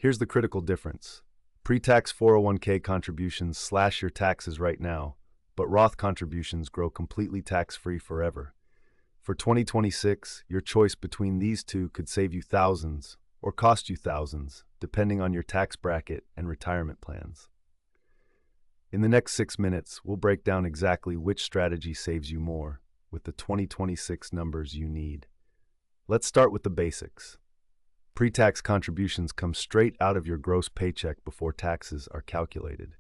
Here's the critical difference. Pre-tax 401k contributions slash your taxes right now, but Roth contributions grow completely tax-free forever. For 2026, your choice between these two could save you thousands or cost you thousands, depending on your tax bracket and retirement plans. In the next 6 minutes, we'll break down exactly which strategy saves you more with the 2026 numbers you need. Let's start with the basics. Pre-tax contributions come straight out of your gross paycheck before taxes are calculated.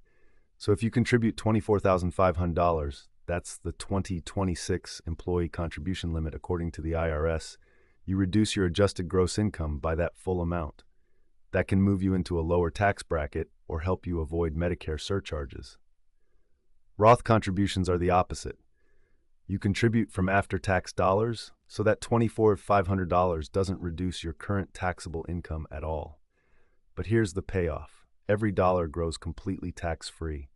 So if you contribute $24,500, that's the 2026 employee contribution limit according to the IRS, you reduce your adjusted gross income by that full amount. That can move you into a lower tax bracket or help you avoid Medicare surcharges. Roth contributions are the opposite. You contribute from after-tax dollars, so that $24,500 doesn't reduce your current taxable income at all. But here's the payoff. Every dollar grows completely tax-free.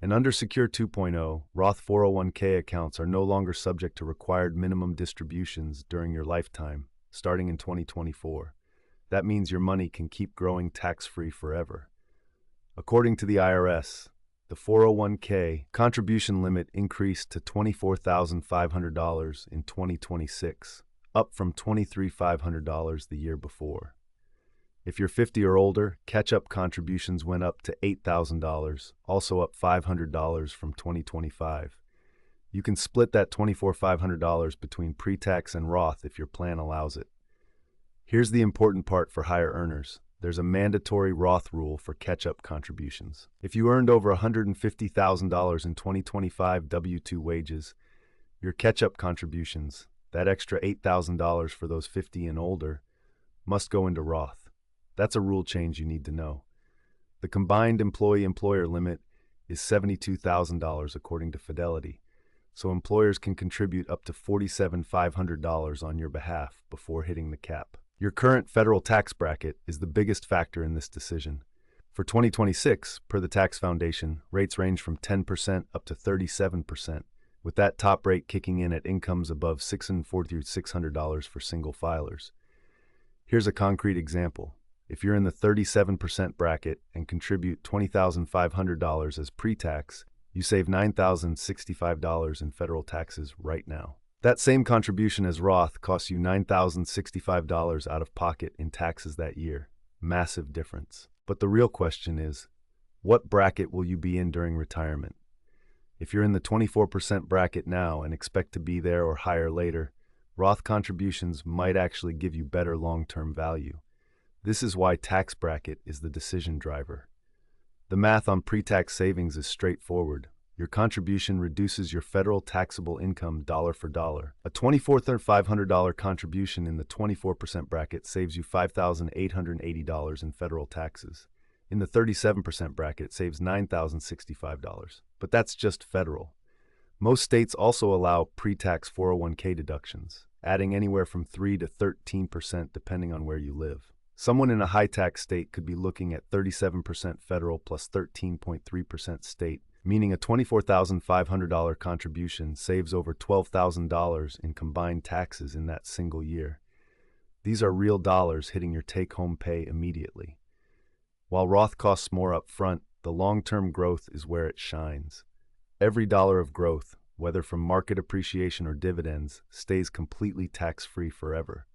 And under Secure 2.0, Roth 401k accounts are no longer subject to required minimum distributions during your lifetime, starting in 2024. That means your money can keep growing tax-free forever. According to the IRS, the 401k contribution limit increased to $24,500 in 2026, up from $23,500 the year before. If you're 50 or older, catch-up contributions went up to $8,000, also up $500 from 2025. You can split that $24,500 between pre-tax and Roth if your plan allows it. Here's the important part for higher earners. There's a mandatory Roth rule for catch-up contributions. If you earned over $150,000 in 2025 W-2 wages, your catch-up contributions, that extra $8,000 for those 50 and older, must go into Roth. That's a rule change you need to know. The combined employee-employer limit is $72,000 according to Fidelity, so employers can contribute up to $47,500 on your behalf before hitting the cap. Your current federal tax bracket is the biggest factor in this decision. For 2026, per the Tax Foundation, rates range from 10% up to 37%, with that top rate kicking in at incomes above $600 for single filers. Here's a concrete example. If you're in the 37% bracket and contribute $20,500 as pre-tax, you save $9,065 in federal taxes right now. That same contribution as Roth costs you $9,065 out of pocket in taxes that year. Massive difference. But the real question is, what bracket will you be in during retirement? If you're in the 24% bracket now and expect to be there or higher later, Roth contributions might actually give you better long-term value. This is why tax bracket is the decision driver. The math on pre-tax savings is straightforward. Your contribution reduces your federal taxable income dollar for dollar. A $24,500 contribution in the 24% bracket saves you $5,880 in federal taxes. In the 37% bracket, it saves $9,065. But that's just federal. Most states also allow pre-tax 401k deductions, adding anywhere from 3 to 13% depending on where you live. Someone in a high-tax state could be looking at 37% federal plus 13.3% state, meaning a $24,500 contribution saves over $12,000 in combined taxes in that single year. These are real dollars hitting your take-home pay immediately. While Roth costs more up front, the long-term growth is where it shines. Every dollar of growth, whether from market appreciation or dividends, stays completely tax-free forever.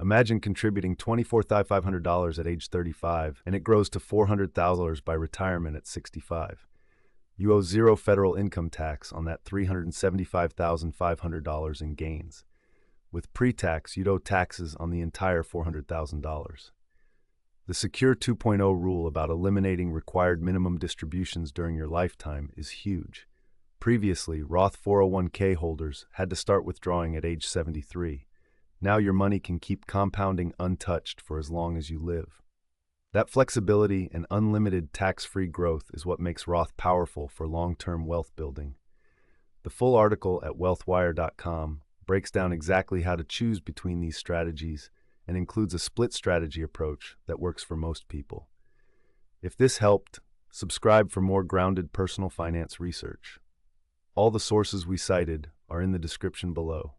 Imagine contributing $24,500 at age 35, and it grows to $400,000 by retirement at 65. You owe zero federal income tax on that $375,500 in gains. With pre-tax, you'd owe taxes on the entire $400,000. The Secure 2.0 rule about eliminating required minimum distributions during your lifetime is huge. Previously, Roth 401k holders had to start withdrawing at age 73. Now your money can keep compounding untouched for as long as you live. That flexibility and unlimited tax-free growth is what makes Roth powerful for long-term wealth building. The full article at wealthwire.com breaks down exactly how to choose between these strategies and includes a split strategy approach that works for most people. If this helped, subscribe for more grounded personal finance research. All the sources we cited are in the description below.